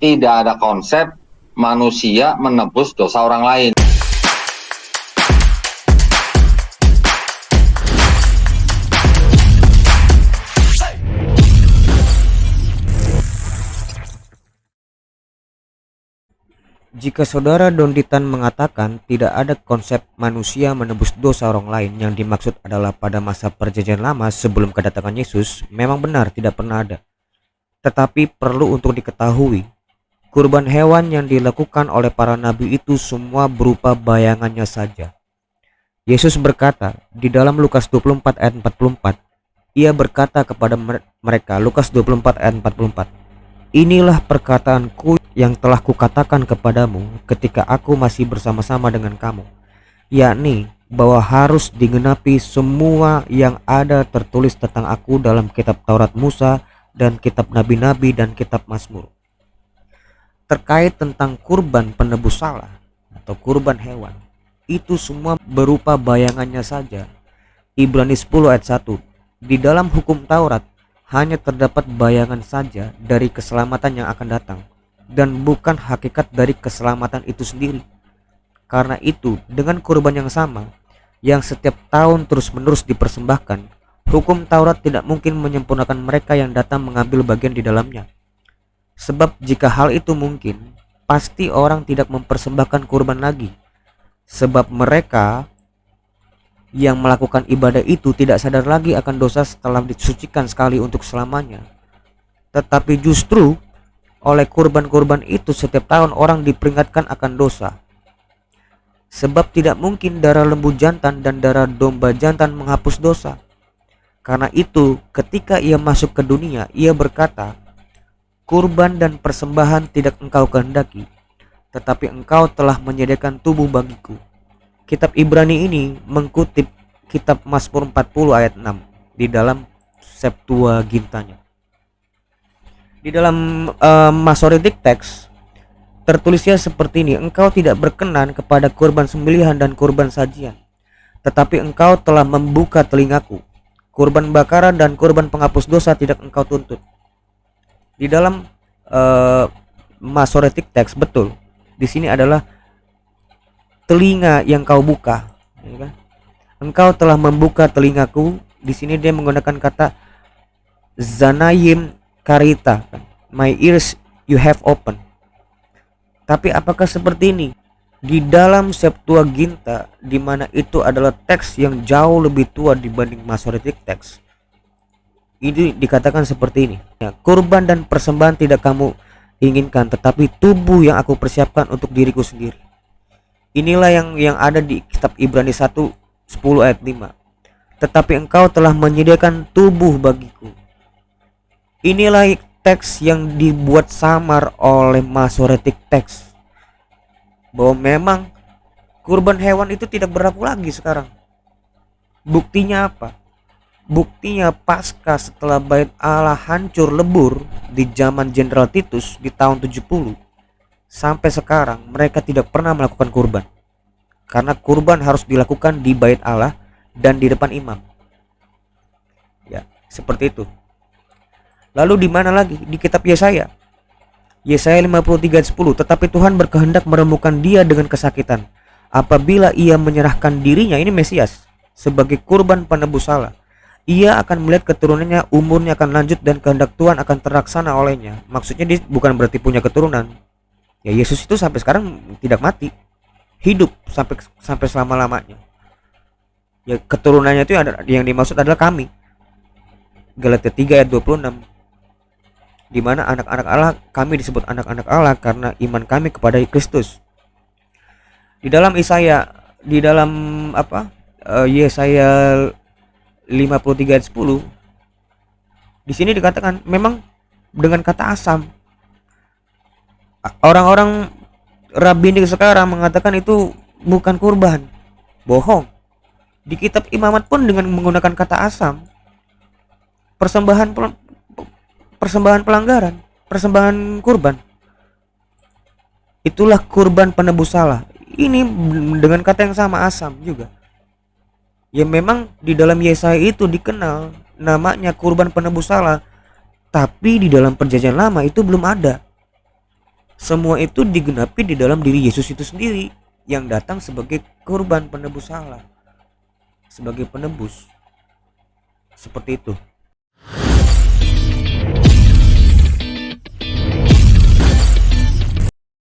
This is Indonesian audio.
Tidak ada konsep manusia menebus dosa orang lain. Jika saudara Donditan mengatakan tidak ada konsep manusia menebus dosa orang lain, yang dimaksud adalah pada masa perjanjian lama sebelum kedatangan Yesus, memang benar tidak pernah ada. Tetapi perlu untuk diketahui, kurban hewan yang dilakukan oleh para nabi itu semua berupa bayangannya saja. Yesus berkata di dalam Lukas 24 ayat 44, ia berkata kepada mereka, Lukas 24 ayat 44, inilah perkataanku yang telah kukatakan kepadamu ketika aku masih bersama-sama dengan kamu, yakni bahwa harus digenapi semua yang ada tertulis tentang aku dalam kitab Taurat Musa dan kitab nabi-nabi dan kitab Mazmur. Terkait tentang kurban penebus salah atau kurban hewan, itu semua berupa bayangannya saja. Ibrani 10 ayat 1, di dalam hukum Taurat hanya terdapat bayangan saja dari keselamatan yang akan datang, dan bukan hakikat dari keselamatan itu sendiri. Karena itu, dengan kurban yang sama, yang setiap tahun terus-menerus dipersembahkan, hukum Taurat tidak mungkin menyempurnakan mereka yang datang mengambil bagian di dalamnya. Sebab jika hal itu mungkin, pasti orang tidak mempersembahkan kurban lagi. Sebab mereka yang melakukan ibadah itu tidak sadar lagi akan dosa setelah disucikan sekali untuk selamanya. Tetapi justru oleh kurban-kurban itu setiap tahun orang diperingatkan akan dosa. Sebab tidak mungkin darah lembu jantan dan darah domba jantan menghapus dosa. Karena itu ketika ia masuk ke dunia, ia berkata, kurban dan persembahan tidak engkau kehendaki, tetapi engkau telah menyediakan tubuh bagiku. Kitab Ibrani ini mengutip kitab Mazmur 40 ayat 6 di dalam Septuagintanya. Di dalam Masoretic Text tertulisnya seperti ini, engkau tidak berkenan kepada kurban sembelihan dan kurban sajian, tetapi engkau telah membuka telingaku. Kurban bakaran dan kurban penghapus dosa tidak engkau tuntut. Di dalam Masoretic Text betul, di sini adalah telinga yang kau buka, ya kan? Engkau telah membuka telingaku. Di sini dia menggunakan kata zanayim karita, my ears you have open. Tapi apakah seperti ini di dalam Septuaginta, di mana itu adalah teks yang jauh lebih tua dibanding Masoretic Text? Ini dikatakan seperti ini, ya, kurban dan persembahan tidak kamu inginkan, tetapi tubuh yang aku persiapkan untuk diriku sendiri. Inilah yang ada di kitab Ibrani 1:10 ayat 5. Tetapi engkau telah menyediakan tubuh bagiku. Inilah teks yang dibuat samar oleh Masoretic Text, bahwa memang kurban hewan itu tidak berlaku lagi sekarang. Buktinya apa? Buktinya pasca setelah Bait Allah hancur lebur di zaman Jenderal Titus di tahun 70, sampai sekarang mereka tidak pernah melakukan kurban, karena kurban harus dilakukan di Bait Allah dan di depan imam. Ya, seperti itu. Lalu di mana lagi? Di kitab Yesaya. Yesaya 53:10, tetapi Tuhan berkehendak meremukkan dia dengan kesakitan apabila ia menyerahkan dirinya, ini Mesias, sebagai kurban penebus salah. Ia akan melihat keturunannya, umurnya akan lanjut dan kehendak Tuhan akan terlaksana olehnya. Maksudnya dia bukan berarti punya keturunan. Ya, Yesus itu sampai sekarang tidak mati, hidup sampai selama-lamanya. Ya, keturunannya itu yang dimaksud adalah kami. Galatia 3 ayat 26, di mana anak-anak Allah, kami disebut anak-anak Allah karena iman kami kepada Kristus. Di dalam Yesaya 53 ayat 10, di sini dikatakan memang dengan kata asam. Orang-orang rabbinik sekarang mengatakan itu bukan kurban. Bohong. Di kitab imamat pun dengan menggunakan kata asam. Persembahan pelanggaran, persembahan kurban. Itulah kurban penebus salah. Ini dengan kata yang sama, asam juga. Ya, memang di dalam Yesaya itu dikenal namanya kurban penebus salah, tapi di dalam perjanjian lama itu belum ada. Semua itu digenapi di dalam diri Yesus itu sendiri yang datang sebagai korban penebus salah, sebagai penebus. Seperti itu.